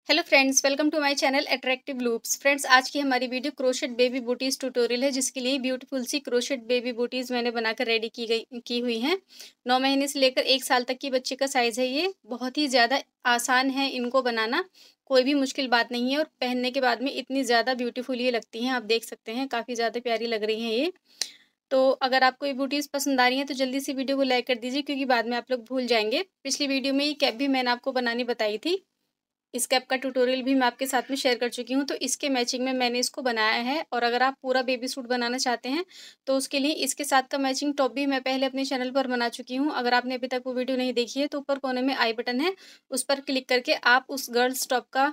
Hello friends, welcome to my channel attractive loops. Friends, आज की हमारी video crochet baby booties tutorial है, जिसके लिए ब्यूटीफुल सी क्रोशेट बेबी बूटीज मैंने बनाकर रेडी की हुई हैं। 9 महीने से लेकर 1 साल तक की बच्चे का साइज़ है। ये बहुत ही ज़्यादा आसान है इनको बनाना, कोई भी मुश्किल बात नहीं है। और पहनने के बाद में इतनी ज़्यादा ब्यूटीफुल ये लगती हैं, आप देख सकते हैं काफ़ी ज़्यादा प्यारी लग रही हैं ये। तो अगर आपको ये बूटीज पसंद आ रही हैं तो जल्दी से वीडियो को लाइक कर दीजिए, क्योंकि बाद में आप लोग भूल जाएंगे। पिछली वीडियो में ये कैप भी मैंने आपको बनानी बताई थी, इस कैप का ट्यूटोरियल भी मैं आपके साथ में शेयर कर चुकी हूँ। तो इसके मैचिंग में मैंने इसको बनाया है। और अगर आप पूरा बेबी सूट बनाना चाहते हैं तो उसके लिए इसके साथ का मैचिंग टॉप भी मैं पहले अपने चैनल पर बना चुकी हूँ। अगर आपने अभी तक वो वीडियो नहीं देखी है तो ऊपर कोने में आई बटन है, उस पर क्लिक करके आप उस गर्ल्स टॉप का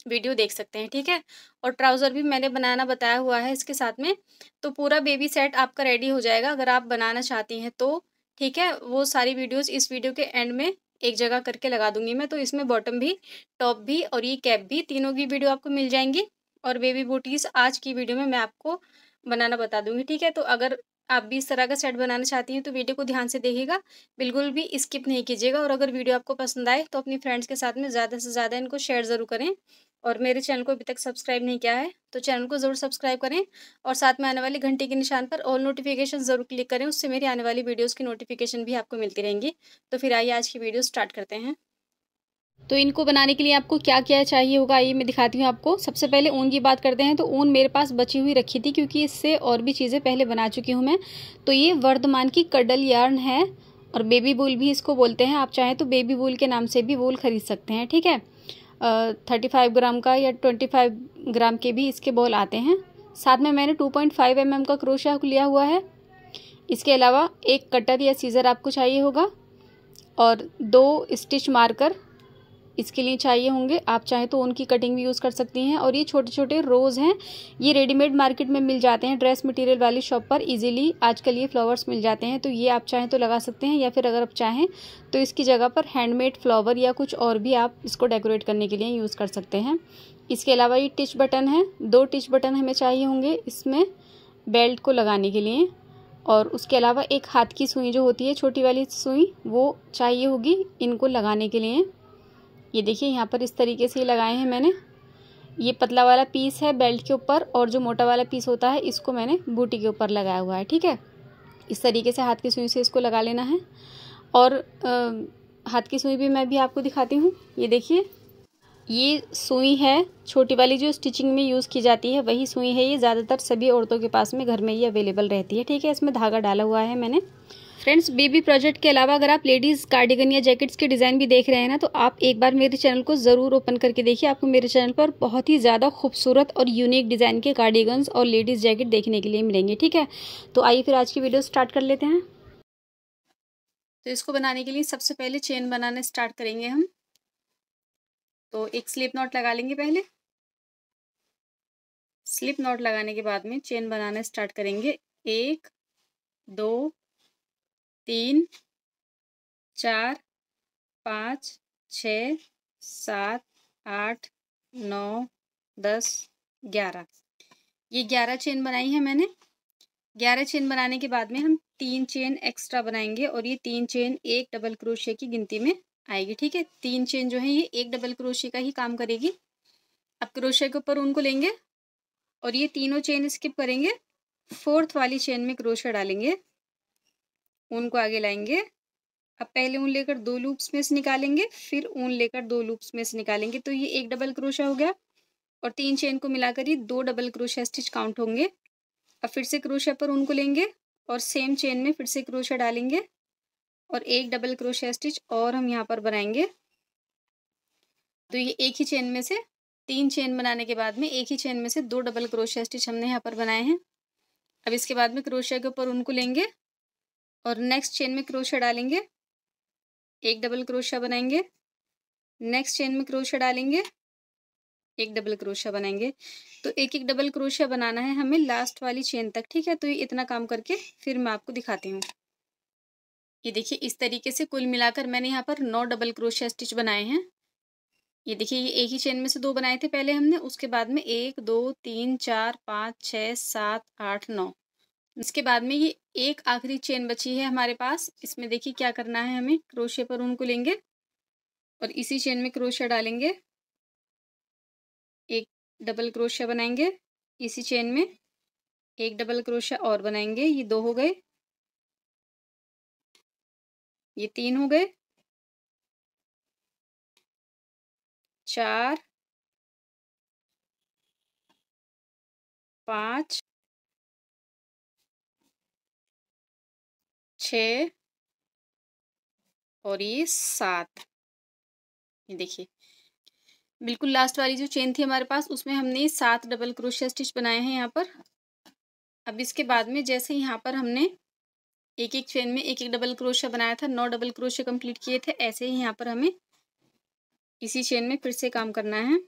वीडियो देख सकते हैं, ठीक है। और ट्राउज़र भी मैंने बनाना बताया हुआ है इसके साथ में। तो पूरा बेबी सेट आपका रेडी हो जाएगा अगर आप बनाना चाहती हैं तो, ठीक है। वो सारी वीडियोज़ इस वीडियो के एंड में एक जगह करके लगा दूंगी मैं। तो इसमें बॉटम भी, टॉप भी और ये कैप भी, तीनों की वीडियो आपको मिल जाएंगी। और बेबी बूटीज आज की वीडियो में मैं आपको बनाना बता दूंगी, ठीक है। तो अगर आप भी इस तरह का सेट बनाना चाहती हैं तो वीडियो को ध्यान से देखिएगा, बिल्कुल भी स्किप नहीं कीजिएगा। और अगर वीडियो आपको पसंद आए तो अपनी फ्रेंड्स के साथ में ज़्यादा से ज़्यादा इनको शेयर ज़रूर करें। और मेरे चैनल को अभी तक सब्सक्राइब नहीं किया है तो चैनल को ज़रूर सब्सक्राइब करें, और साथ में आने वाली घंटे के निशान पर ऑल नोटिफिकेशन ज़रूर क्लिक करें, उससे मेरी आने वाली वीडियोज़ की नोटिफिकेशन भी आपको मिलती रहेंगी। तो फिर आइए आज की वीडियो स्टार्ट करते हैं। तो इनको बनाने के लिए आपको क्या क्या चाहिए होगा ये मैं दिखाती हूँ आपको। सबसे पहले ऊन की बात करते हैं। तो ऊन मेरे पास बची हुई रखी थी, क्योंकि इससे और भी चीज़ें पहले बना चुकी हूँ मैं। तो ये वर्धमान की कडल यार्न है, और बेबी वूल भी इसको बोलते हैं। आप चाहें तो बेबी वूल के नाम से भी वूल खरीद सकते हैं, ठीक है। 35 ग्राम का या 25 ग्राम के भी इसके बॉल आते हैं। साथ में मैंने 2.5 mm का क्रोशा लिया हुआ है। इसके अलावा एक कटर या सीज़र आपको चाहिए होगा, और 2 स्टिच मार्कर इसके लिए चाहिए होंगे। आप चाहें तो उनकी कटिंग भी यूज़ कर सकती हैं। और ये छोटे छोटे रोज़ हैं, ये रेडीमेड मार्केट में मिल जाते हैं ड्रेस मटेरियल वाली शॉप पर इजीली। आजकल ये फ्लावर्स मिल जाते हैं, तो ये आप चाहें तो लगा सकते हैं, या फिर अगर आप चाहें तो इसकी जगह पर हैंडमेड फ्लावर या कुछ और भी आप इसको डेकोरेट करने के लिए यूज़ कर सकते हैं। इसके अलावा ये टिच बटन है, 2 टिच बटन हमें चाहिए होंगे इसमें बेल्ट को लगाने के लिए। और उसके अलावा एक हाथ की सुई जो होती है, छोटी वाली सुई, वो चाहिए होगी इनको लगाने के लिए। ये देखिए यहाँ पर इस तरीके से लगाए हैं मैंने। ये पतला वाला पीस है बेल्ट के ऊपर, और जो मोटा वाला पीस होता है इसको मैंने बूटी के ऊपर लगाया हुआ है, ठीक है। इस तरीके से हाथ की सुई से इसको लगा लेना है। और हाथ की सुई भी मैं भी आपको दिखाती हूँ। ये देखिए, ये सुई है छोटी वाली जो स्टिचिंग में यूज़ की जाती है, वही सुई है। ये ज़्यादातर सभी औरतों के पास में घर में ही अवेलेबल रहती है, ठीक है। इसमें धागा डाला हुआ है मैंने। फ्रेंड्स, बेबी प्रोजेक्ट के अलावा अगर आप लेडीज़ कार्डिगन या जैकेट्स के डिज़ाइन भी देख रहे हैं ना, तो आप एक बार मेरे चैनल को ज़रूर ओपन करके देखिए। आपको मेरे चैनल पर बहुत ही ज़्यादा खूबसूरत और यूनिक डिज़ाइन के कार्डिगन्स और लेडीज़ जैकेट देखने के लिए मिलेंगे, ठीक है। तो आइए फिर आज की वीडियो स्टार्ट कर लेते हैं। तो इसको बनाने के लिए सबसे पहले चेन बनाना स्टार्ट करेंगे हम। तो एक स्लिप नॉट लगा लेंगे पहले। स्लिप नॉट लगाने के बाद में चेन बनाना स्टार्ट करेंगे। 1 2 3 4 5 6 7 8 9 10 11। ये 11 चेन बनाई है मैंने। 11 चेन बनाने के बाद में हम 3 चेन एक्स्ट्रा बनाएंगे, और ये 3 चेन एक डबल क्रोशे की गिनती में आएगी, ठीक है। 3 चेन जो है ये एक डबल क्रोशे का ही काम करेगी। अब क्रोशे के ऊपर ऊन को लेंगे, और ये तीनों चेन स्किप करेंगे। 4th वाली चेन में क्रोशा डालेंगे, ऊन को आगे लाएंगे। अब पहले ऊन लेकर 2 लूप्स में से निकालेंगे, फिर ऊन लेकर 2 लूप्स में से निकालेंगे। तो ये एक डबल क्रोशा हो गया, और 3 चेन को मिलाकर ये 2 डबल क्रोशा स्टिच काउंट होंगे। अब फिर से क्रोशा पर ऊन को लेंगे, और सेम चेन में फिर से क्रोशा डालेंगे, और एक डबल क्रोशा स्टिच और हम यहाँ पर बनाएंगे। तो ये एक ही चेन में से 3 चेन बनाने के बाद में एक ही चेन में से 2 डबल क्रोशा स्टिच हमने यहाँ पर बनाए हैं। अब इसके बाद में क्रोशा के ऊपर ऊन को लेंगे, और नेक्स्ट चेन में क्रोशा डालेंगे, एक डबल क्रोशा बनाएंगे, नेक्स्ट चेन में क्रोशा डालेंगे, एक डबल क्रोशा बनाएंगे। तो एक एक डबल क्रोशा बनाना है हमें लास्ट वाली चेन तक, ठीक है। तो ये इतना काम करके फिर मैं आपको दिखाती हूँ। ये देखिए, इस तरीके से कुल मिलाकर मैंने यहाँ पर 9 डबल क्रोशा स्टिच बनाए हैं। ये देखिए, ये एक ही चेन में से 2 बनाए थे पहले हमने, उसके बाद में 1 2 3 4 5 6 7 8 9। इसके बाद में ये एक आखिरी चेन बची है हमारे पास। इसमें देखिए क्या करना है हमें, क्रोशे पर ऊन को लेंगे, और इसी चेन में क्रोशा डालेंगे, डबल क्रोशिया बनाएंगे इसी चेन में, एक डबल क्रोशिया और बनाएंगे, ये 2 हो गए, ये 3 हो गए, 4, 5, 6 और ये 7। ये देखिए बिल्कुल लास्ट वाली जो चेन थी हमारे पास उसमें हमने 7 डबल क्रोशिया स्टिच बनाए हैं यहाँ पर। अब इसके बाद में जैसे यहाँ पर हमने एक-एक चेन में एक-एक डबल क्रोशिया बनाया था, 9 डबल क्रोशिया कंप्लीट किए थे, ऐसे ही यहाँ पर हमें इसी चेन में फिर से काम करना है।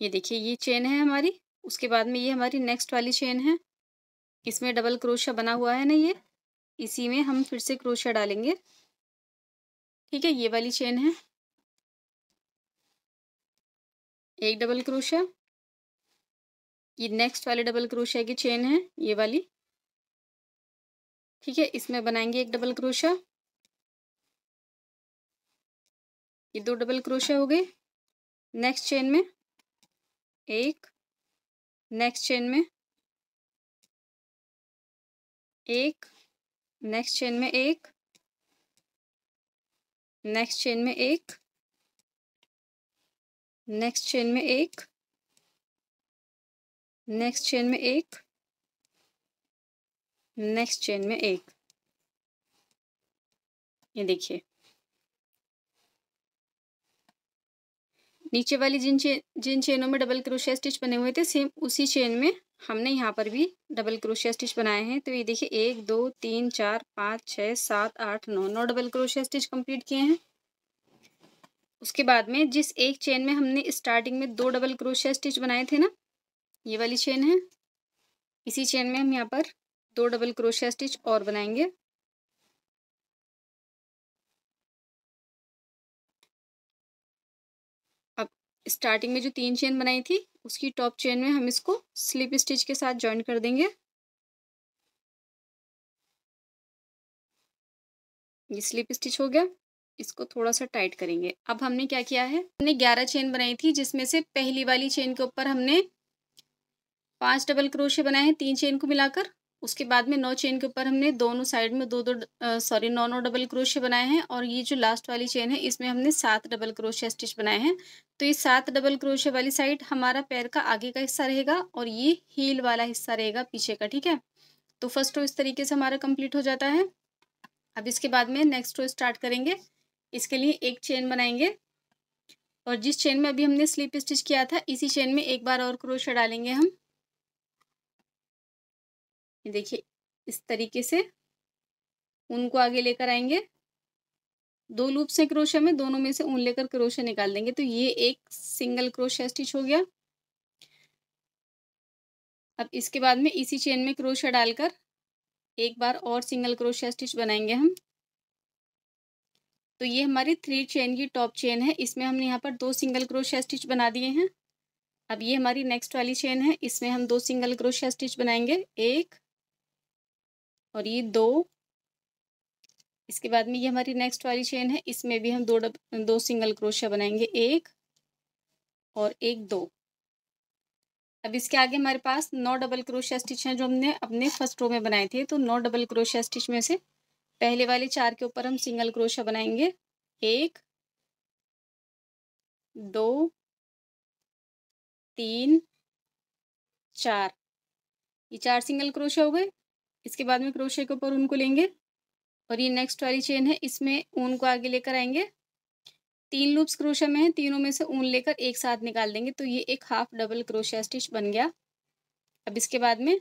ये देखिए ये चेन है हमारी, उसके बाद में ये हमारी नेक्स्ट वाली चेन है, इसमें डबल क्रोशिया बना हुआ है ना ये, इसी में हम फिर से क्रोशिया डालेंगे। ठीक है, ये वाली चेन है, एक डबल क्रोशिया, ये नेक्स्ट वाले डबल क्रोशिया की चेन है ये वाली। ठीक है, इसमें बनाएंगे एक डबल क्रोशिया, ये 2 डबल क्रोशिया हो गए, नेक्स्ट चेन में एक, नेक्स्ट चेन में एक, नेक्स्ट चेन में एक, नेक्स्ट चेन में एक, नेक्स्ट चेन में एक, नेक्स्ट चेन में एक, नेक्स्ट चेन में एक। ये देखिए नीचे वाली जिन चेनों में डबल क्रोशिया स्टिच बने हुए थे सेम उसी चेन में हमने यहाँ पर भी डबल क्रोशिया स्टिच बनाए हैं। तो ये देखिए 1 2 3 4 5 6 7 8 9 9 डबल क्रोशिया स्टिच कंप्लीट किए हैं। उसके बाद में जिस एक चेन में हमने स्टार्टिंग में 2 डबल क्रोशिया स्टिच बनाए थे ना, ये वाली चेन है, इसी चेन में हम यहाँ पर 2 डबल क्रोशिया स्टिच और बनाएंगे। अब स्टार्टिंग में जो 3 चेन बनाई थी उसकी टॉप चेन में हम इसको स्लिप स्टिच के साथ ज्वाइन कर देंगे। ये स्लिप स्टिच हो गया, इसको थोड़ा सा टाइट करेंगे। अब हमने क्या किया है, हमने 11 चेन बनाई थी जिसमें से पहली वाली चेन के ऊपर हमने 5 डबल क्रोशिया बनाए हैं 3 चेन को मिलाकर। उसके बाद में 9 चेन के ऊपर हमने दोनों साइड में 9 डबल क्रोशिया बनाए हैं और ये जो लास्ट वाली चेन है इसमें हमने 7 डबल क्रोशिया स्टिच बनाए हैं। तो ये 7 डबल क्रोशिया वाली साइड हमारा पैर का आगे का हिस्सा रहेगा और ये हील वाला हिस्सा रहेगा पीछे का। ठीक है, तो फर्स्ट रो इस तरीके से हमारा कंप्लीट हो जाता है। अब इसके बाद में नेक्स्ट रो स्टार्ट करेंगे। इसके लिए एक चेन बनाएंगे और जिस चेन में अभी हमने स्लिप स्टिच किया था इसी चेन में एक बार और क्रोशिया डालेंगे हम। ये देखिए इस तरीके से ऊन को आगे लेकर आएंगे, 2 लूप्स हैं क्रोशिया में, दोनों में से ऊन लेकर क्रोशिया निकाल देंगे। तो ये एक सिंगल क्रोशिया स्टिच हो गया। अब इसके बाद में इसी चेन में क्रोशिया डालकर एक बार और सिंगल क्रोशिया स्टिच बनाएंगे हम। तो ये हमारी 3 चेन की टॉप चेन है, इसमें हमने यहाँ पर 2 सिंगल क्रोशिया स्टिच बना दिए हैं। अब ये हमारी नेक्स्ट वाली चेन है, इसमें हम 2 सिंगल क्रोशिया स्टिच बनाएंगे, 1 और ये 2। इसके बाद में ये हमारी नेक्स्ट वाली चेन है, इसमें भी हम 2 सिंगल क्रोशिया बनाएंगे, 1 और 1 2। अब इसके आगे हमारे पास 9 डबल क्रोशिया स्टिच हैं जो हमने अपने फर्स्ट रो में बनाए थे। तो 9 डबल क्रोशिया स्टिच में से पहले वाले 4 के ऊपर हम सिंगल क्रोशिया बनाएंगे, 1 2 3 4। ये 4 सिंगल क्रोशिया हो गए। इसके बाद में क्रोशिया के ऊपर ऊन को लेंगे और ये नेक्स्ट वाली चेन है, इसमें ऊन को आगे लेकर आएंगे। 3 लूप्स क्रोशिया में है, तीनों में से ऊन लेकर एक साथ निकाल देंगे। तो ये एक हाफ डबल क्रोशिया स्टिच बन गया। अब इसके बाद में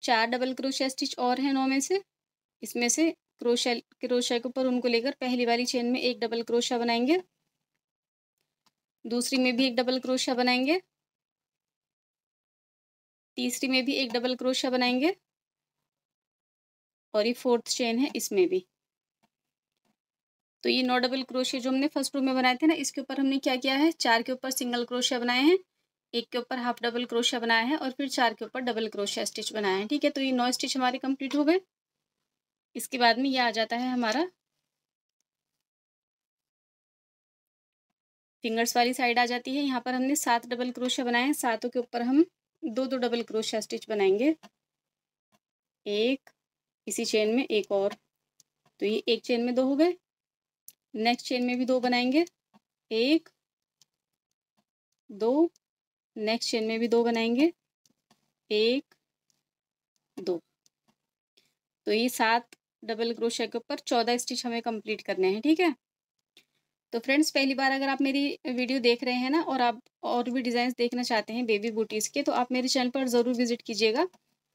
4 डबल क्रोशिया स्टिच और हैं 9 में से, इसमें से क्रोशिया के ऊपर उनको लेकर पहली वाली चेन में एक डबल क्रोशिया बनाएंगे, दूसरी में भी एक डबल क्रोशिया बनाएंगे, तीसरी में भी एक डबल क्रोशिया बनाएंगे और ये 4th चेन है इसमें भी। तो ये 9 डबल क्रोशिया जो हमने फर्स्ट रो में बनाए थे ना, इसके ऊपर हमने क्या किया है, 4 के ऊपर सिंगल क्रोशिया बनाए हैं, एक के ऊपर हाफ डबल क्रोशिया बनाया है और फिर 4 के ऊपर डबल क्रोशिया स्टिच बनाया है। ठीक है, तो ये 9 स्टिच हमारे कंप्लीट हो गए। इसके बाद में ये आ जाता है हमारा फिंगर्स वाली साइड आ जाती है। यहाँ पर हमने 7 डबल क्रोशिया बनाए हैं, सातों के ऊपर हम 2-2 डबल क्रोशिया स्टिच बनाएंगे। एक, इसी चेन में एक और, तो ये एक चेन में 2 हो गए। नेक्स्ट चेन में भी 2 बनाएंगे, 1, 2, नेक्स्ट चेन में भी 2 बनाएंगे, 1, 2। तो ये 7 डबल क्रोशिया के ऊपर 14 स्टिच हमें कंप्लीट करने हैं, ठीक है। तो फ्रेंड्स, पहली बार अगर आप मेरी वीडियो देख रहे हैं ना, और आप और भी डिज़ाइंस देखना चाहते हैं बेबी बूटीज़ के, तो आप मेरे चैनल पर ज़रूर विजिट कीजिएगा।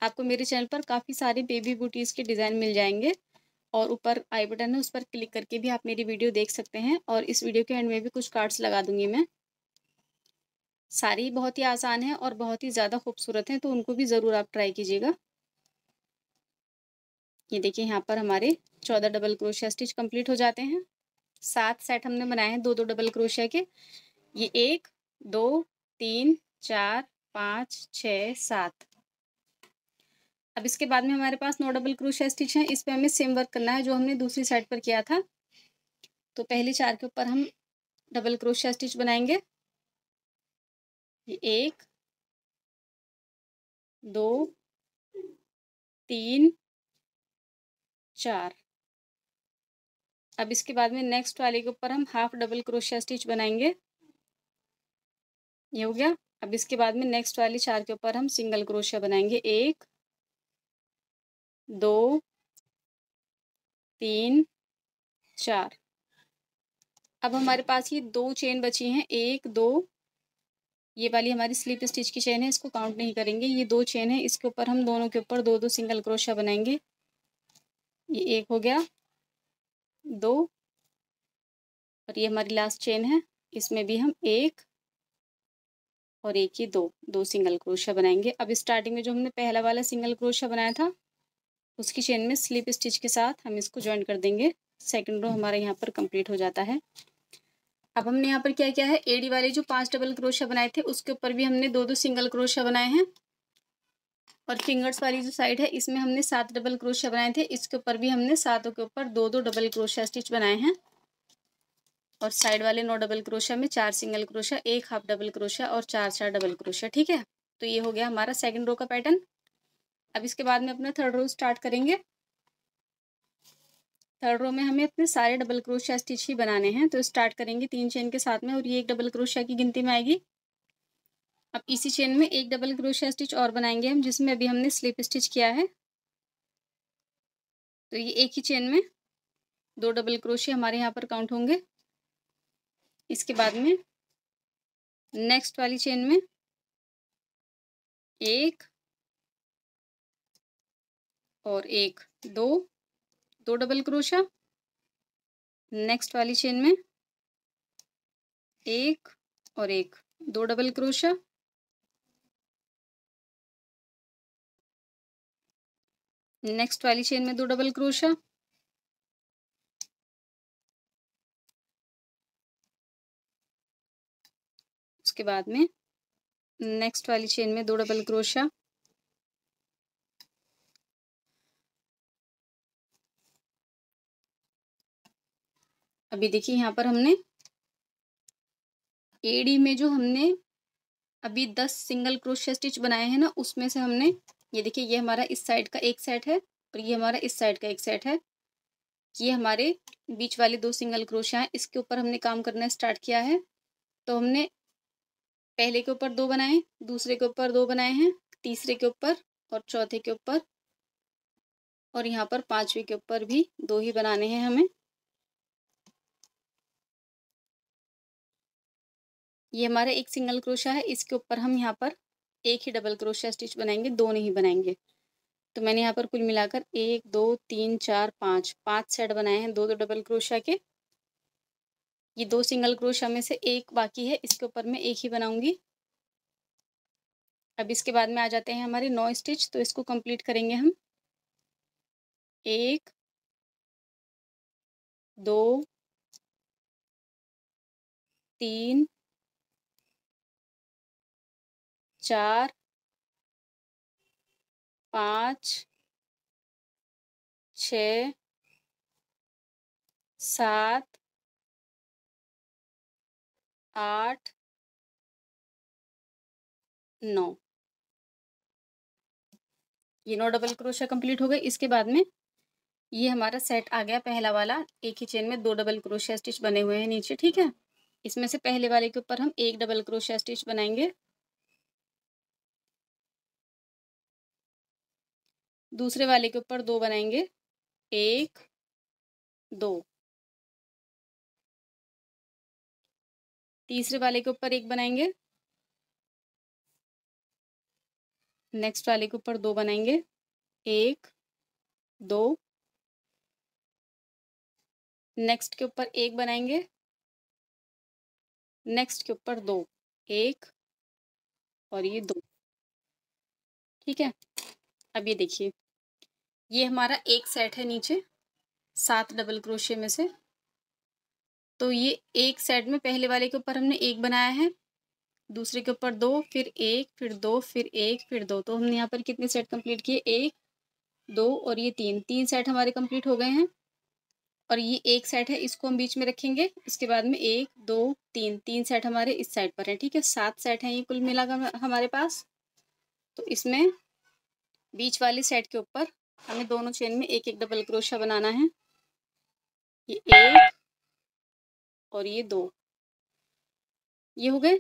आपको मेरे चैनल पर काफ़ी सारे बेबी बूटीज़ के डिज़ाइन मिल जाएंगे, और ऊपर आई बटन है, उस पर क्लिक करके भी आप मेरी वीडियो देख सकते हैं। और इस वीडियो के एंड में भी कुछ कार्ड्स लगा दूंगी मैं। सारी बहुत ही आसान है और बहुत ही ज़्यादा खूबसूरत हैं, तो उनको भी ज़रूर आप ट्राई कीजिएगा। ये देखिए, यहाँ पर हमारे 14 डबल क्रोशिया स्टिच कंप्लीट हो जाते हैं। 7 सेट हमने बनाए हैं 2-2 डबल क्रोशिया के। ये 1, 2, 3, 4, 5, 6, 7। अब इसके बाद में हमारे पास 9 डबल क्रोशिया स्टिच हैं। इस पे हमें सेम वर्क करना है जो हमने दूसरी साइड पर किया था। तो पहले 4 के ऊपर हम डबल क्रोशिया स्टिच बनाएंगे। ये 1, 2, 3, 4। अब इसके बाद में नेक्स्ट वाले के ऊपर हम हाफ डबल क्रोशिया स्टिच बनाएंगे। ये हो गया। अब इसके बाद में नेक्स्ट वाली 4 के ऊपर हम सिंगल क्रोशिया बनाएंगे। 1, 2, 3, 4। अब हमारे पास ये 2 चेन बची हैं, 1, 2। ये वाली हमारी स्लिप स्टिच की चेन है, इसको काउंट नहीं करेंगे। ये 2 चेन है, इसके ऊपर हम दोनों के ऊपर 2-2 सिंगल क्रोशिया बनाएंगे। ये 1 हो गया, 2, और ये हमारी लास्ट चेन है, इसमें भी हम 1 और 1 ही 2 सिंगल क्रोशिया बनाएंगे। अब स्टार्टिंग में जो हमने पहला वाला सिंगल क्रोशिया बनाया था, उसकी चेन में स्लिप स्टिच के साथ हम इसको ज्वाइन कर देंगे। सेकंड रो हमारा यहाँ पर कंप्लीट हो जाता है। अब हमने यहाँ पर क्या किया है, एडी वाले जो 5 डबल क्रोशिया बनाए थे, उसके ऊपर भी हमने 2-2 सिंगल क्रोशिया बनाए हैं। और फिंगर्स वाली जो साइड है, इसमें हमने 7 डबल क्रोशिया बनाए थे, इसके ऊपर भी हमने सातों के ऊपर 2-2 डबल क्रोशिया स्टिच बनाए हैं। और साइड वाले 9 डबल क्रोशिया में 4 single crochet, 1 half double crochet और 4-4 डबल क्रोशिया, ठीक है। तो ये हो गया हमारा सेकंड रो का पैटर्न। अब इसके बाद में अपना थर्ड रो स्टार्ट करेंगे। थर्ड रो में हमें अपने सारे डबल क्रोशिया स्टिच ही बनाने हैं। तो स्टार्ट करेंगे 3 चेन के साथ में, और ये 1 डबल क्रोशिया की गिनती में आएगी। अब इसी चेन में 1 डबल क्रोशिया स्टिच और बनाएंगे हम, जिसमें अभी हमने स्लिप स्टिच किया है। तो ये एक ही चेन में 2 डबल क्रोशिया हमारे यहाँ पर काउंट होंगे। इसके बाद में नेक्स्ट वाली चेन में 1 और 1, 2 डबल क्रोशिया। नेक्स्ट वाली चेन में 1 और 1, 2 डबल क्रोशिया। नेक्स्ट वाली चेन में 2 डबल क्रोशिया। उसके बाद में नेक्स्ट वाली चेन में 2 डबल क्रोशिया। अभी देखिए, यहाँ पर हमने एडी में जो हमने अभी 10 सिंगल क्रोशिया स्टिच बनाए हैं ना, उसमें से हमने, ये देखिए, ये हमारा इस साइड का एक सेट है और ये हमारा इस साइड का एक सेट है। ये हमारे बीच वाले 2 सिंगल क्रोशिया हैं, इसके ऊपर हमने काम करना स्टार्ट किया है। तो हमने पहले के ऊपर 2 बनाए, दूसरे के ऊपर 2 बनाए हैं, तीसरे के ऊपर और चौथे के ऊपर, और यहाँ पर 5वें के ऊपर भी 2 ही बनाने हैं हमें। ये हमारा एक सिंगल क्रोशिया है, इसके ऊपर हम यहाँ पर एक ही डबल क्रोशिया स्टिच बनाएंगे, 2 नहीं बनाएंगे। तो मैंने यहाँ पर कुल मिलाकर 1, 2, 3, 4, 5 सेट बनाए हैं 2-2 डबल क्रोशिया के। ये 2 सिंगल क्रोशिया में से एक बाकी है, इसके ऊपर मैं एक ही बनाऊंगी। अब इसके बाद में आ जाते हैं हमारे 9 स्टिच, तो इसको कंप्लीट करेंगे हम। 1, 2, 3, 4, 5, 6, 7, 8 9, ये 9 डबल क्रोशिया कंप्लीट हो गए। इसके बाद में ये हमारा सेट आ गया पहला वाला, एक ही चेन में 2 डबल क्रोशिया स्टिच बने हुए हैं नीचे, ठीक है। इसमें से पहले वाले के ऊपर हम 1 डबल क्रोशिया स्टिच बनाएंगे, दूसरे वाले के ऊपर 2 बनाएंगे, 1 2, तीसरे वाले के ऊपर 1 बनाएंगे, नेक्स्ट वाले के ऊपर 2 बनाएंगे, 1 2, नेक्स्ट के ऊपर 1 बनाएंगे, नेक्स्ट के ऊपर 2, 1 और ये 2, ठीक है। अब ये देखिए, ये हमारा एक सेट है नीचे 7 डबल क्रोशिया में से। तो ये एक सेट में पहले वाले के ऊपर हमने 1 बनाया है, दूसरे के ऊपर 2, फिर 1, फिर 2, फिर 1, फिर 2। तो हमने यहाँ पर कितने सेट कंप्लीट किए, 1 2 और ये 3 सेट हमारे कंप्लीट हो गए हैं। और ये एक सेट है, इसको हम बीच में रखेंगे। इसके बाद में 1 2 3 सेट हमारे इस साइड पर है, ठीक है। 7 सेट हैं ये कुल मिलाकर हमारे पास। तो इसमें बीच वाले सेट के ऊपर हमें दोनों चेन में एक एक डबल क्रोशिया बनाना है। ये 1 और ये 2, ये हो गए।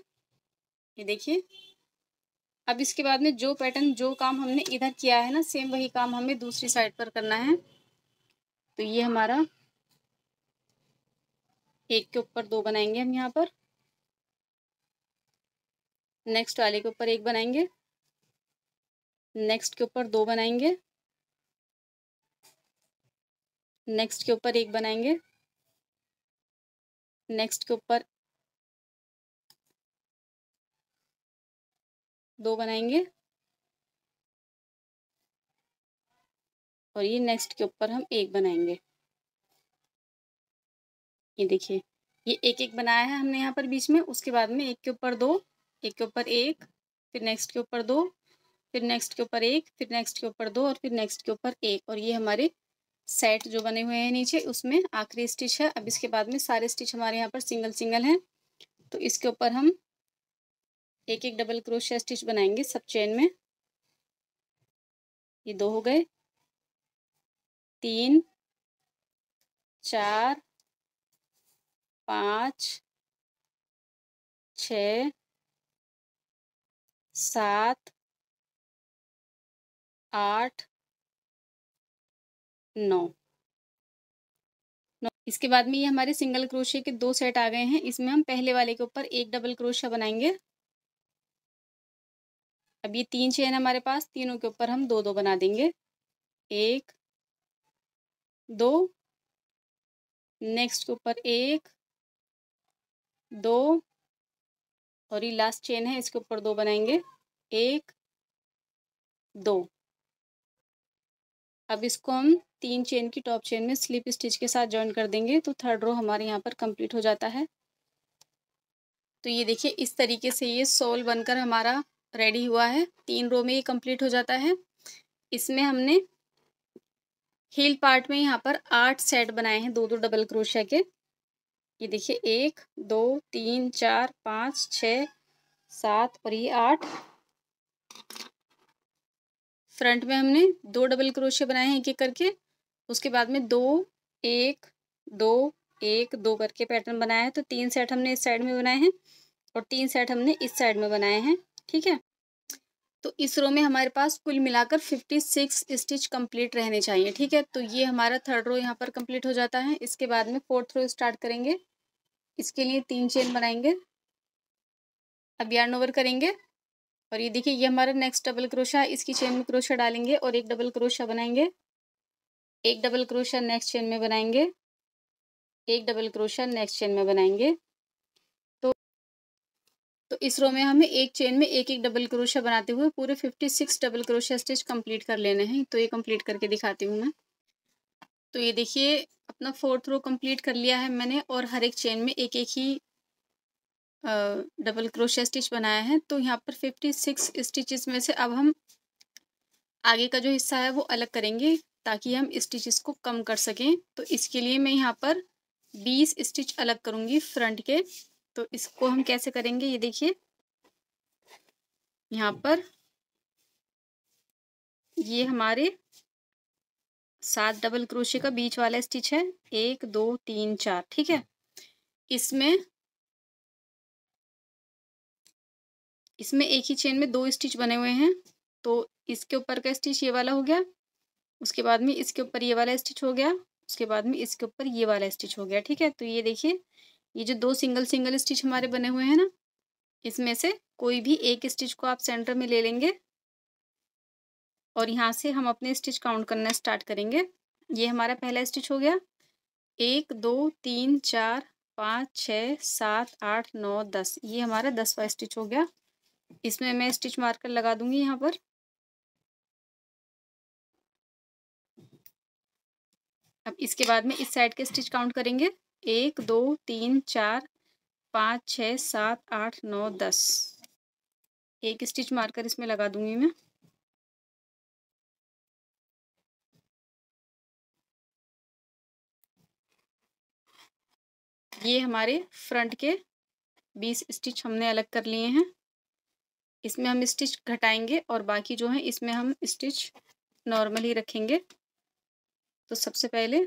ये देखिए, अब इसके बाद में जो पैटर्न, जो काम हमने इधर किया है ना, सेम वही काम हमें दूसरी साइड पर करना है। तो ये हमारा एक के ऊपर 2 बनाएंगे हम यहाँ पर, नेक्स्ट वाले के ऊपर 1 बनाएंगे, नेक्स्ट के ऊपर 2 बनाएंगे, नेक्स्ट के ऊपर 1 बनाएंगे, नेक्स्ट के ऊपर 2 बनाएंगे और ये नेक्स्ट के ऊपर हम 1 बनाएंगे। ये देखिए, ये एक एक बनाया है हमने यहाँ पर बीच में। उसके बाद में एक के ऊपर 2, एक के ऊपर 1, फिर नेक्स्ट के ऊपर 2, फिर नेक्स्ट के ऊपर 1, फिर नेक्स्ट के ऊपर 2 और फिर नेक्स्ट के ऊपर 1। और ये हमारे सेट जो बने हुए हैं नीचे, उसमें आखिरी स्टिच है। अब इसके बाद में सारे स्टिच हमारे यहाँ पर सिंगल सिंगल हैं। तो इसके ऊपर हम एक एक डबल क्रोशिया स्टिच बनाएंगे सब चेन में। ये 2 हो गए, 3 4 5 6 7 8 9। इसके बाद में ये हमारे सिंगल क्रोशिया के 2 सेट आ गए हैं। इसमें हम पहले वाले के ऊपर 1 डबल क्रोशिया बनाएंगे। अब ये 3 चेन हमारे पास, तीनों के ऊपर हम 2 2 बना देंगे, 1 2, नेक्स्ट के ऊपर 1 2 और ये लास्ट चेन है, इसके ऊपर 2 बनाएंगे, 1 2। अब इसको हम 3 चेन की टॉप चेन में स्लिप स्टिच के साथ जॉइन कर देंगे। तो थर्ड रो हमारे यहाँ पर कंप्लीट हो जाता है। तो ये देखिए, इस तरीके से ये सोल बनकर हमारा रेडी हुआ है। 3 रो में ये कंप्लीट हो जाता है। इसमें हमने हील पार्ट में यहाँ पर 8 सेट बनाए हैं 2 2 डबल क्रोशिया के। ये देखिए, 1 2 3 4 5 6 7 और ये 8। फ्रंट में हमने 2 डबल क्रोशिया बनाए हैं एक एक करके। उसके बाद में 2 1 2 1 2 करके पैटर्न बनाया है। तो 3 सेट हमने इस साइड में बनाए हैं और 3 सेट हमने इस साइड में बनाए हैं, ठीक है। तो इस रो में हमारे पास कुल मिलाकर 56 स्टिच कंप्लीट रहने चाहिए, ठीक है। तो ये हमारा थर्ड रो यहाँ पर कंप्लीट हो जाता है। इसके बाद में फोर्थ रो स्टार्ट करेंगे। इसके लिए 3 चेन बनाएंगे। अब यार्न ओवर करेंगे और ये देखिए, ये हमारा नेक्स्ट डबल क्रोशिया, इसकी चेन में क्रोशिया डालेंगे और एक डबल क्रोशिया बनाएंगे, एक डबल क्रोशिया नेक्स्ट चेन में बनाएंगे, एक डबल क्रोशिया नेक्स्ट चेन में बनाएंगे। तो इस रो में हमें एक चेन में एक एक डबल क्रोशिया बनाते हुए पूरे 56 डबल क्रोशिया स्टिच कंप्लीट कर लेने हैं। तो ये कंप्लीट करके दिखाती हूँ मैं। तो ये देखिए, अपना फोर्थ रो कंप्लीट कर लिया है मैंने और हर एक चेन में एक एक ही डबल क्रोशिया स्टिच बनाया है। तो यहाँ पर 56 स्टिचेस में से अब हम आगे का जो हिस्सा है वो अलग करेंगे ताकि हम स्टिचेस को कम कर सकें। तो इसके लिए मैं यहाँ पर 20 स्टिच अलग करूँगी फ्रंट के। तो इसको हम कैसे करेंगे, ये देखिए यहाँ पर ये हमारे 7 डबल क्रोशे का बीच वाला स्टिच है, 1 2 3 4, ठीक है। इसमें इसमें एक ही चेन में 2 स्टिच बने हुए हैं, तो इसके ऊपर का स्टिच ये वाला हो गया, उसके बाद में इसके ऊपर ये वाला स्टिच हो गया, उसके बाद में इसके ऊपर ये वाला स्टिच हो गया, ठीक है। तो ये देखिए ये जो 2 सिंगल सिंगल स्टिच हमारे बने हुए हैं ना, इसमें से कोई भी एक स्टिच को आप सेंटर में ले लेंगे और यहाँ से हम अपने स्टिच काउंट करना स्टार्ट करेंगे। ये हमारा पहला स्टिच हो गया, 1 2 3 4 5 6 7 8 9 10, ये हमारा 10वां स्टिच हो गया। इसमें मैं स्टिच मार्कर लगा दूंगी यहाँ पर। अब इसके बाद में इस साइड के स्टिच काउंट करेंगे, 1 2 3 4 5 6 7 8 9 10, एक स्टिच मार्कर इसमें लगा दूंगी मैं। ये हमारे फ्रंट के 20 स्टिच हमने अलग कर लिए हैं। इसमें हम स्टिच घटाएंगे और बाकी जो है इसमें हम स्टिच नॉर्मल ही रखेंगे। तो सबसे पहले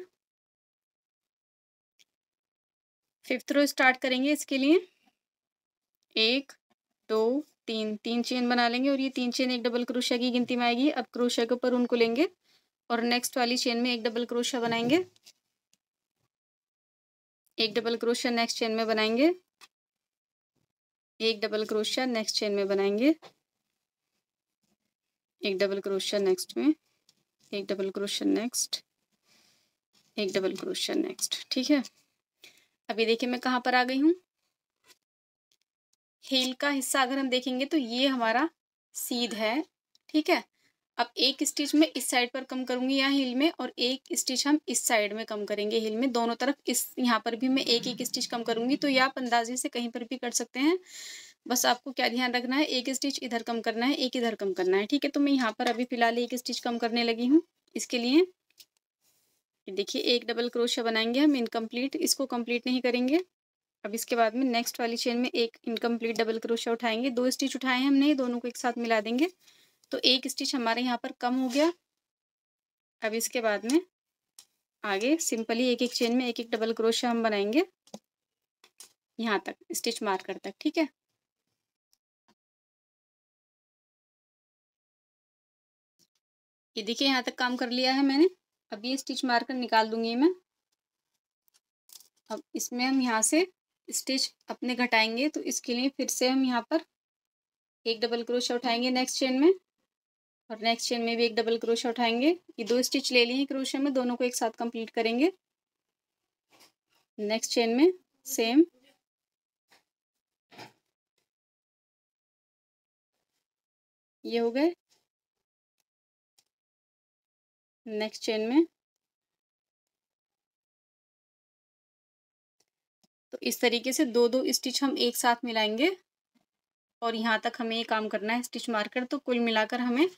5th रो स्टार्ट करेंगे। इसके लिए 1 2 3 3 चेन बना लेंगे और ये 3 चेन एक डबल क्रोशिया की गिनती में आएगी। अब क्रोशिया के ऊपर उनको लेंगे और नेक्स्ट वाली चेन में एक डबल क्रोशिया बनाएंगे, एक डबल क्रोशिया नेक्स्ट चेन में बनाएंगे, एक डबल क्रोशिया नेक्स्ट चेन में बनाएंगे, एक डबल क्रोशिया नेक्स्ट में, एक डबल क्रोशिया नेक्स्ट, एक डबल क्रोशिया नेक्स्ट, ठीक है। अभी देखिए मैं कहाँ पर आ गई हूँ। हील का हिस्सा अगर हम देखेंगे तो ये हमारा सीध है, ठीक है। अब एक स्टिच में इस साइड पर कम करूंगी यहाँ हील में और एक स्टिच हम इस साइड में कम करेंगे हील में, दोनों तरफ इस यहाँ पर भी मैं एक एक स्टिच कम करूंगी। तो ये आप अंदाजे से कहीं पर भी कर सकते हैं, बस आपको क्या ध्यान रखना है, एक स्टिच इधर कम करना है, एक इधर कम करना है, ठीक है। तो मैं यहाँ पर अभी फिलहाल एक स्टिच कम करने लगी हूँ। इसके लिए देखिए एक डबल क्रोशिया बनाएंगे हम इनकम्प्लीट, इसको कंप्लीट नहीं करेंगे। अब इसके बाद में नेक्स्ट वाली चेन में एक इनकम्प्लीट डबल क्रोशिया उठाएंगे, 2 स्टिच उठाए हैं हमने, दोनों को एक साथ मिला देंगे तो एक स्टिच हमारे यहाँ पर कम हो गया। अब इसके बाद में आगे सिंपली एक एक चेन में एक एक डबल क्रोशिया हम बनाएंगे यहाँ तक, स्टिच मार्कर तक, ठीक है। ये देखिए यहाँ तक काम कर लिया है मैंने। अब ये स्टिच मार्कर निकाल दूंगी मैं। अब इसमें हम यहाँ से स्टिच अपने घटाएंगे, तो इसके लिए फिर से हम यहाँ पर एक डबल क्रोशिया उठाएंगे नेक्स्ट चेन में और नेक्स्ट चेन में भी एक डबल क्रोशिया उठाएंगे। ये 2 स्टिच ले लिए क्रोशिया में, दोनों को एक साथ कंप्लीट करेंगे। नेक्स्ट चेन में सेम, ये हो गए। नेक्स्ट चेन में, तो इस तरीके से 2-2 स्टिच हम एक साथ मिलाएंगे और यहाँ तक हमें ये काम करना है स्टिच मार्कर। तो कुल मिलाकर हमें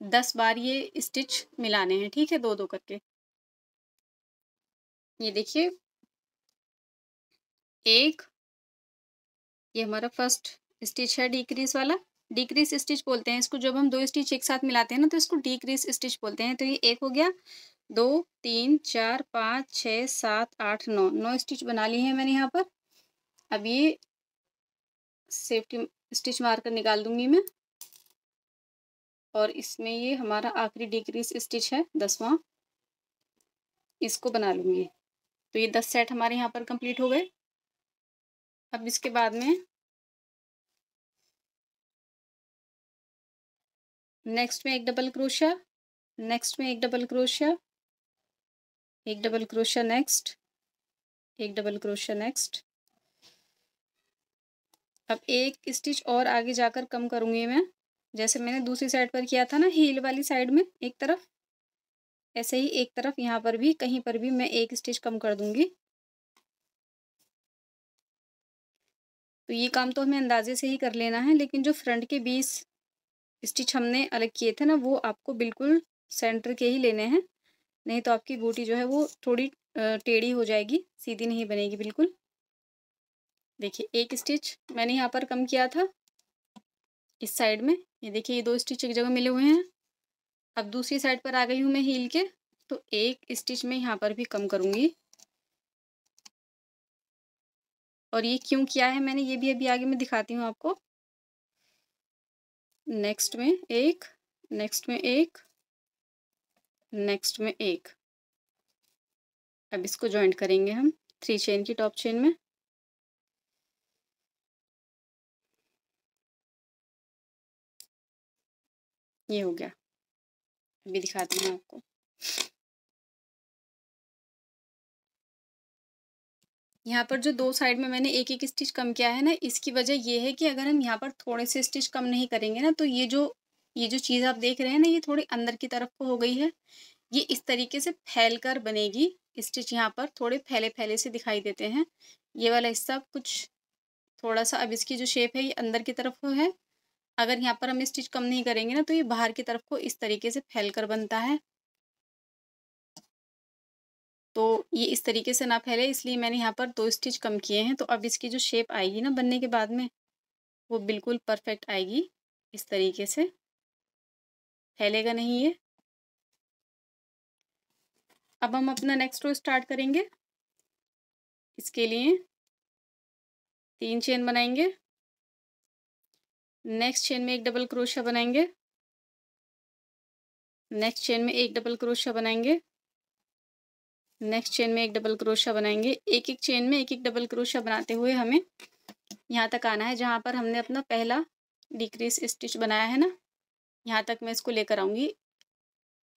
10 बार ये स्टिच मिलाने हैं, ठीक है, 2-2 करके। ये देखिए एक, ये हमारा फर्स्ट स्टिच है डिक्रीज वाला, डिक्रीज स्टिच बोलते हैं इसको। जब हम 2 स्टिच एक साथ मिलाते हैं ना तो इसको डिक्रीज स्टिच बोलते हैं। तो ये एक हो गया, 2 3 4 5 6 7 8 9, 9 स्टिच बना लिए हैं मैंने यहाँ पर। अब ये सेफ्टी स्टिच मार्कर निकाल दूंगी मैं और इसमें ये हमारा आखिरी डिक्रीज स्टिच है 10वां, इसको बना लूंगी। तो ये 10 सेट हमारे यहाँ पर कंप्लीट हो गए। अब इसके बाद में नेक्स्ट में एक डबल क्रोशिया, नेक्स्ट में एक डबल क्रोशिया, एक डबल क्रोशिया नेक्स्ट, एक डबल क्रोशिया नेक्स्ट। अब एक स्टिच और आगे जाकर कम करूंगी मैं, जैसे मैंने दूसरी साइड पर किया था ना हील वाली साइड में एक तरफ, ऐसे ही एक तरफ यहाँ पर भी कहीं पर भी मैं एक स्टिच कम कर दूंगी। तो ये काम तो हमें अंदाजे से ही कर लेना है, लेकिन जो फ्रंट के 20 स्टिच हमने अलग किए थे ना वो आपको बिल्कुल सेंटर के ही लेने हैं, नहीं तो आपकी बूटी जो है वो थोड़ी टेढ़ी हो जाएगी, सीधी नहीं बनेगी बिल्कुल। देखिए एक स्टिच मैंने यहाँ पर कम किया था इस साइड में, ये देखिए ये 2 स्टिच एक जगह मिले हुए हैं। अब दूसरी साइड पर आ गई हूँ मैं हील के, तो एक स्टिच में यहाँ पर भी कम करूँगी। और ये क्यों किया है मैंने, ये भी अभी आगे मैं दिखाती हूँ आपको। नेक्स्ट में एक, नेक्स्ट में एक, नेक्स्ट में एक। अब इसको जॉइंट करेंगे हम 3 चेन की टॉप चेन में। ये हो गया, अभी दिखाती हूँ आपको। यहाँ पर जो 2 साइड में मैंने एक-एक स्टिच कम किया है ना, इसकी वजह ये है कि अगर हम यहाँ पर थोड़े से स्टिच कम नहीं करेंगे ना, तो ये जो चीज़ आप देख रहे हैं ना, ये थोड़ी अंदर की तरफ को हो गई है। ये इस तरीके से फैल कर बनेगी। स्टिच यहाँ पर थोड़े फैले-फैले से दिखाई देते हैं। ये वाला हिस्सा कुछ थोड़ा-सा अब इसकी जो शेप है ये अंदर की तरफ को है। अगर यहाँ पर हम स्टिच कम नहीं करेंगे ना, तो ये बाहर की तरफ को इस तरीके से फैल कर बनता है। तो ये इस तरीके से ना फैले इसलिए मैंने यहाँ पर 2 स्टिच कम किए हैं। तो अब इसकी जो शेप आएगी ना बनने के बाद में, वो बिल्कुल परफेक्ट आएगी। इस तरीके से फैलेगा नहीं ये। अब हम अपना नेक्स्ट रो स्टार्ट करेंगे। इसके लिए 3 चेन बनाएंगे। नेक्स्ट चेन में एक डबल क्रोशिया बनाएंगे। नेक्स्ट चेन में एक डबल क्रोशिया बनाएंगे। नेक्स्ट चेन में एक डबल क्रोशिया बनाएंगे। एक-एक चेन में एक-एक डबल क्रोशिया बनाते हुए हमें यहाँ तक आना है जहाँ पर हमने अपना पहला डिक्रीज स्टिच बनाया है ना, यहाँ तक मैं इसको लेकर आऊँगी।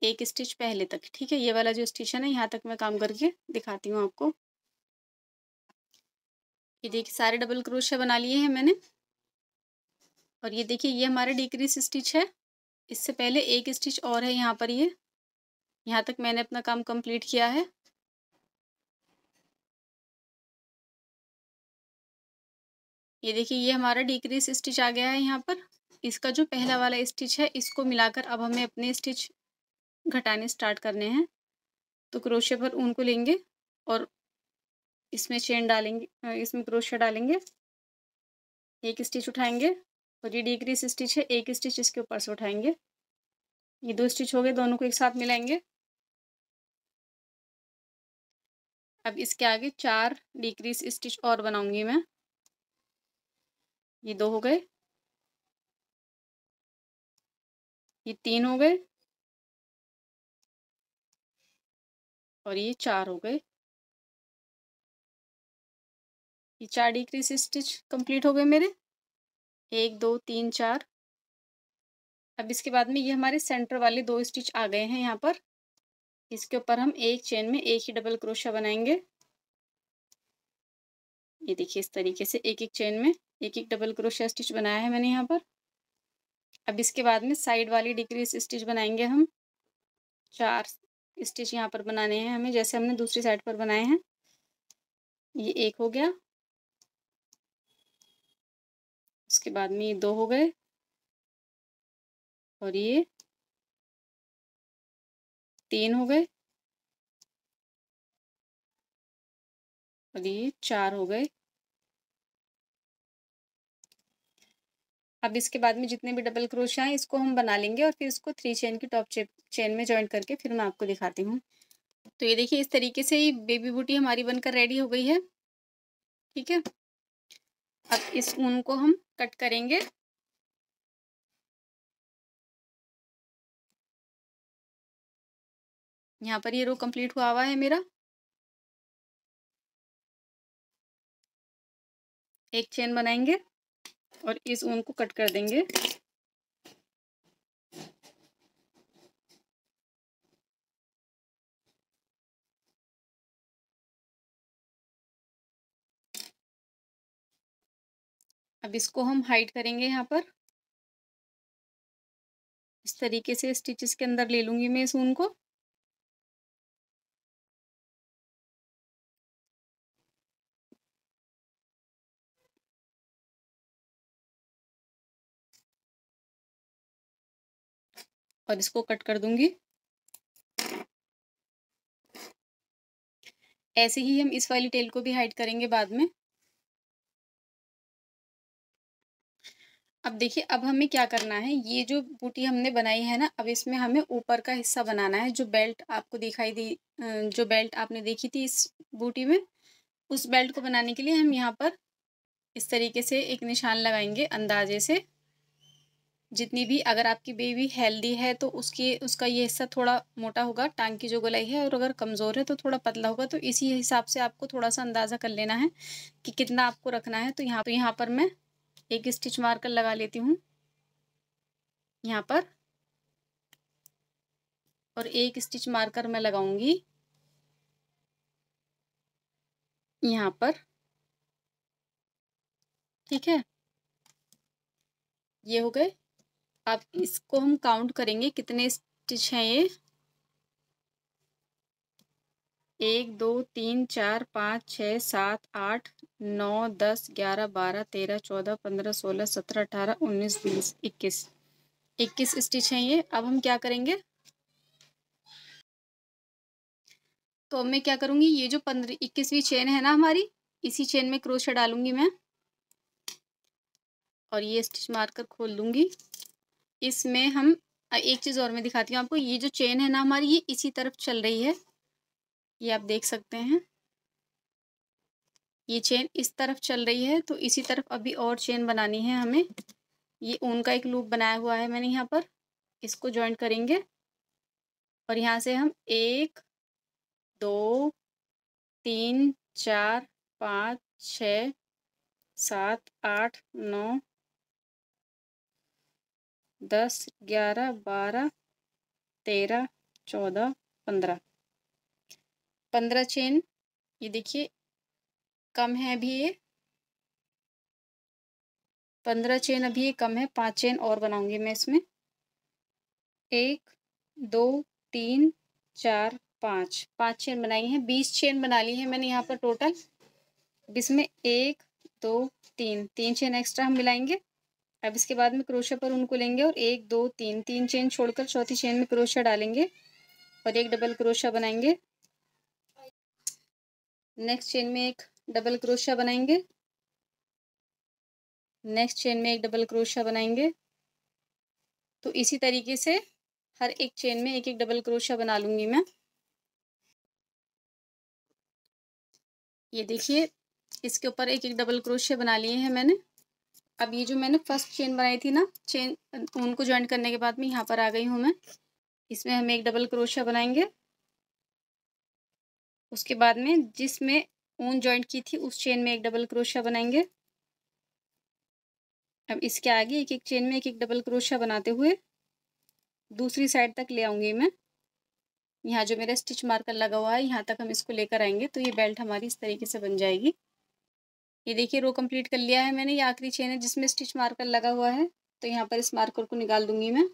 एक स्टिच पहले तक, ठीक है? ये वाला जो स्टिच है ना, यहाँ तक मैं काम करके दिखाती हूँ आपको। ये देखिए सारे डबल क्रोशिया बना लिए हैं मैंने। और ये देखिए ये हमारा डिक्रीज स्टिच है। इससे पहले एक स्टिच और है यहाँ पर ये। यहाँ तक मैंने अपना काम कंप्लीट किया है। ये देखिए ये हमारा डिक्रीज स्टिच आ गया है यहाँ पर। इसका जो पहला वाला स्टिच है इसको मिलाकर अब हमें अपने स्टिच घटाने स्टार्ट करने हैं। तो क्रोशिया पर ऊन को लेंगे और इसमें चेन डालेंगे, इसमें क्रोशिया डालेंगे। एक स्टिच उठाएंगे और ये डिक्रीज स्टिच है, एक स्टिच इसके ऊपर से उठाएंगे। ये 2 स्टिच हो गए, दोनों को एक साथ मिलाएंगे। अब इसके आगे 4 डिक्रीज स्टिच और बनाऊंगी मैं। ये 2 हो गए, ये 3 हो गए और ये 4 हो गए। ये 4 डिक्रीज स्टिच कंप्लीट हो गए मेरे। 1 2 3 4। अब इसके बाद में ये हमारे सेंटर वाले 2 स्टिच आ गए हैं यहाँ पर। इसके ऊपर हम एक चेन में एक ही डबल क्रोशिया बनाएंगे। ये देखिए इस तरीके से एक-एक चेन में एक-एक डबल क्रोशिया स्टिच बनाया है मैंने यहाँ पर। अब इसके बाद में साइड वाली डिक्रीज स्टिच बनाएंगे हम। 4 स्टिच यहाँ पर बनाने हैं हमें, जैसे हमने दूसरी साइड पर बनाए हैं। ये 1 हो गया। उसके बाद में ये 2 हो गए और ये 3 हो गए और ये 4 हो गए। अब इसके बाद में जितने भी डबल क्रोशिया हैं इसको हम बना लेंगे और फिर इसको 3 चेन की टॉप चेन में जॉइन करके फिर मैं आपको दिखाती हूँ। तो ये देखिए इस तरीके से ये बेबी बूटी हमारी बनकर रेडी हो गई है। ठीक है? अब इस ऊन को हम कट करेंगे। यहाँ पर ये रो कंप्लीट हुआ हुआ है मेरा। एक चेन बनाएंगे और इस ऊन को कट कर देंगे। अब इसको हम हाइड करेंगे यहाँ पर। इस तरीके से स्टिचेस के अंदर ले लूँगी मैं इस ऊन को। और इसको कट कर दूँगी। ऐसे ही हम इस वाली टेल को भी हाइड करेंगे बाद में। अब देखिए, अब हमें क्या करना है, ये जो बूटी हमने बनाई है ना, अब इसमें हमें ऊपर का हिस्सा बनाना है। जो बेल्ट आपको दिखाई दी, जो बेल्ट आपने देखी थी इस बूटी में, उस बेल्ट को बनाने के लिए हम यहाँ पर इस तरीके से एक निशान लगाएंगे अंदाजे से। जितनी भी, अगर आपकी बेबी हेल्दी है तो उसका ये हिस्सा थोड़ा मोटा होगा, टांग की जो गोलाई है, और अगर कमज़ोर है तो थोड़ा पतला होगा। तो इसी हिसाब से आपको थोड़ा सा अंदाज़ा कर लेना है कि कितना आपको रखना है। तो यहाँ पर मैं एक स्टिच मार्कर लगा लेती हूँ यहाँ पर, और एक स्टिच मार्कर मैं लगाऊंगी यहाँ पर। ठीक है, ये हो गए। अब इसको हम काउंट करेंगे कितने स्टिच हैं ये। 1 2 3 4 5 6 7 8 9 10 11 12 13 14 15 16 17 18 19 20 21 21 स्टिच हैं ये। अब हम क्या करेंगे, तो अब मैं क्या करूँगी, ये जो 21वीं चेन है ना हमारी, इसी चेन में क्रोशा डालूंगी मैं, और ये स्टिच मार्कर खोल दूंगी। इसमें हम एक चीज़ और मैं दिखाती हूँ आपको, ये जो चेन है ना हमारी, ये इसी तरफ चल रही है, ये आप देख सकते हैं। ये चेन इस तरफ चल रही है, तो इसी तरफ अभी और चेन बनानी है हमें। ये ऊन का एक लूप बनाया हुआ है मैंने यहाँ पर, इसको जॉइंट करेंगे, और यहाँ से हम 1 2 3 4 5 6 7 8 9 10 11 12 13 14 15 15 चेन। ये देखिए कम है अभी ये, 15 चेन अभी ये कम है, 5 चेन और बनाऊंगी मैं इसमें। 1 2 3 4 5 5 चेन बनाई है, 20 चेन बना ली है मैंने यहाँ पर टोटल। इसमें 1 2 3 3 चेन एक्स्ट्रा हम मिलाएंगे। अब इसके बाद में क्रोशे पर उनको लेंगे, और 1 2 3 3 चेन छोड़कर चौथी चेन में क्रोशा डालेंगे, और एक डबल क्रोशा बनाएंगे। नेक्स्ट चेन में एक डबल क्रोशा बनाएंगे, नेक्स्ट चेन में एक डबल क्रोशा बनाएंगे। तो इसी तरीके से हर एक चेन में एक एक डबल क्रोशा बना लूंगी मैं। ये देखिए, इसके ऊपर एक एक डबल क्रोशे बना लिए हैं मैंने। अब ये जो मैंने फर्स्ट चेन बनाई थी ना, चेन उनको ज्वाइन करने के बाद में यहाँ पर आ गई हूँ मैं। इसमें हम एक डबल क्रोशा बनाएंगे, उसके बाद में जिसमें ऊन ज्वाइंट की थी उस चेन में एक डबल क्रोशा बनाएंगे। अब इसके आगे एक एक चेन में एक एक डबल क्रोशा बनाते हुए दूसरी साइड तक ले आऊंगी मैं। यहाँ जो मेरा स्टिच मार्कर लगा हुआ है, यहाँ तक हम इसको लेकर आएंगे, तो ये बेल्ट हमारी इस तरीके से बन जाएगी। ये देखिए, रो कंप्लीट कर लिया है मैंने। ये आखिरी चेन है जिसमें स्टिच मार्कर लगा हुआ है, तो यहाँ पर इस मार्कर को निकाल दूंगी मैं,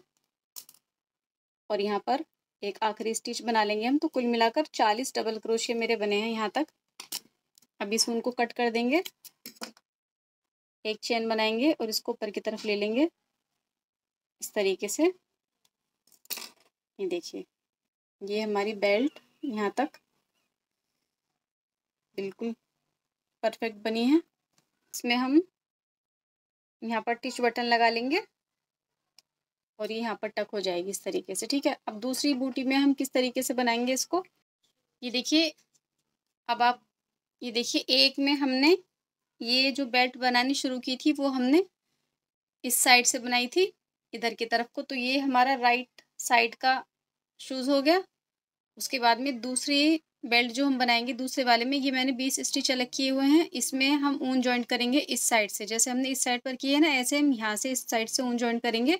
और यहाँ पर एक आखिरी स्टिच बना लेंगे हम। तो कुल मिलाकर 40 डबल क्रोशिया मेरे बने हैं यहाँ तक। अब इस ऊन को कट कर देंगे, एक चेन बनाएंगे और इसको ऊपर की तरफ ले लेंगे इस तरीके से। ये देखिए, ये हमारी बेल्ट यहाँ तक बिल्कुल परफेक्ट बनी है। इसमें हम यहाँ पर टिच बटन लगा लेंगे, और ये यहाँ पर टक हो जाएगी इस तरीके से। ठीक है, अब दूसरी बूटी में हम किस तरीके से बनाएंगे इसको, ये देखिए। अब आप ये देखिए, एक में हमने ये जो बेल्ट बनानी शुरू की थी वो हमने इस साइड से बनाई थी इधर की तरफ को, तो ये हमारा राइट साइड का शूज़ हो गया। उसके बाद में दूसरी बेल्ट जो हम बनाएंगे दूसरे वाले में, ये मैंने 20 स्टिच अलग किए हुए हैं। इसमें हम ऊन जॉइंट करेंगे इस साइड से, जैसे हमने इस साइड पर किए है ना, ऐसे हम यहाँ से इस साइड से ऊन जॉइंट करेंगे,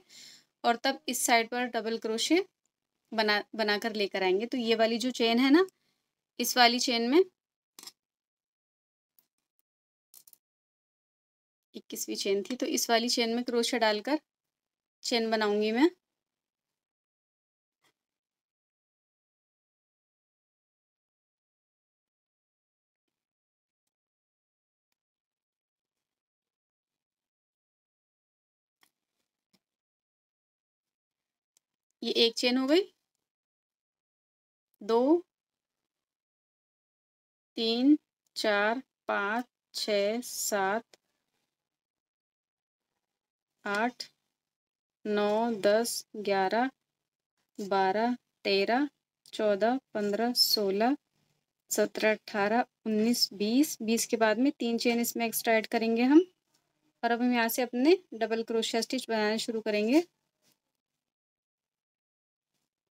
और तब इस साइड पर डबल क्रोशे बनाकर लेकर आएंगे। तो ये वाली जो चेन है ना, इस वाली चेन में 21वीं चेन थी, तो इस वाली चेन में क्रोशा डालकर चेन बनाऊंगी मैं। ये एक चेन हो गई, 2 3 4 5 6 7 8 9 10 11 12 13 14 15 16 17 18 19 20 20 के बाद में 3 चेन इसमें एक्स्ट्रा ऐड करेंगे हम। और अब हम यहाँ से अपने डबल क्रोशिया स्टिच बनाना शुरू करेंगे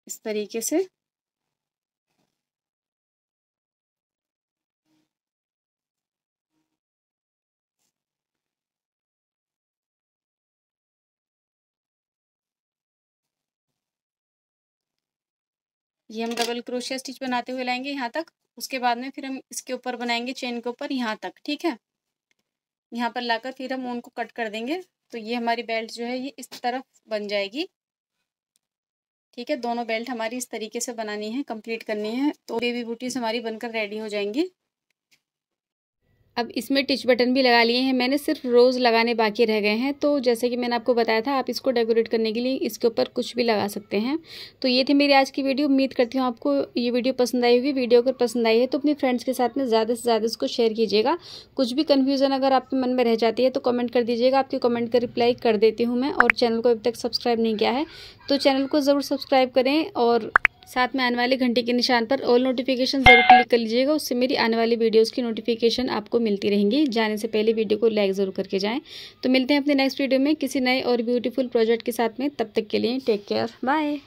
इस तरीके से। ये हम डबल क्रोशिया स्टिच बनाते हुए लाएंगे यहाँ तक। उसके बाद में फिर हम इसके ऊपर बनाएंगे चेन के ऊपर यहाँ तक, ठीक है। यहाँ पर लाकर फिर हम ऊन को कट कर देंगे। तो ये हमारी बेल्ट जो है ये इस तरफ बन जाएगी, ठीक है। दोनों बेल्ट हमारी इस तरीके से बनानी है, कंप्लीट करनी है। तो बेबी बूटीज हमारी बनकर रेडी हो जाएंगी। अब इसमें टिच बटन भी लगा लिए हैं मैंने, सिर्फ रोज़ लगाने बाकी रह गए हैं। तो जैसे कि मैंने आपको बताया था, आप इसको डेकोरेट करने के लिए इसके ऊपर कुछ भी लगा सकते हैं। तो ये थी मेरी आज की वीडियो। उम्मीद करती हूँ आपको ये वीडियो पसंद आई होगी। वीडियो अगर पसंद आई है तो अपने फ्रेंड्स के साथ में ज़्यादा से ज़्यादा इसको शेयर कीजिएगा। कुछ भी कन्फ्यूज़न अगर आपके मन में रह जाती है तो कमेंट कर दीजिएगा, आपके कमेंट का रिप्लाई कर देती हूँ मैं। और चैनल को अभी तक सब्सक्राइब नहीं किया है तो चैनल को ज़रूर सब्सक्राइब करें और साथ में आने वाले घंटे के निशान पर ऑल नोटिफिकेशन ज़रूर क्लिक कर लीजिएगा। उससे मेरी आने वाली वीडियोस की नोटिफिकेशन आपको मिलती रहेंगी। जाने से पहले वीडियो को लाइक ज़रूर करके जाएं। तो मिलते हैं अपने नेक्स्ट वीडियो में किसी नए और ब्यूटीफुल प्रोजेक्ट के साथ में। तब तक के लिए टेक केयर, बाय।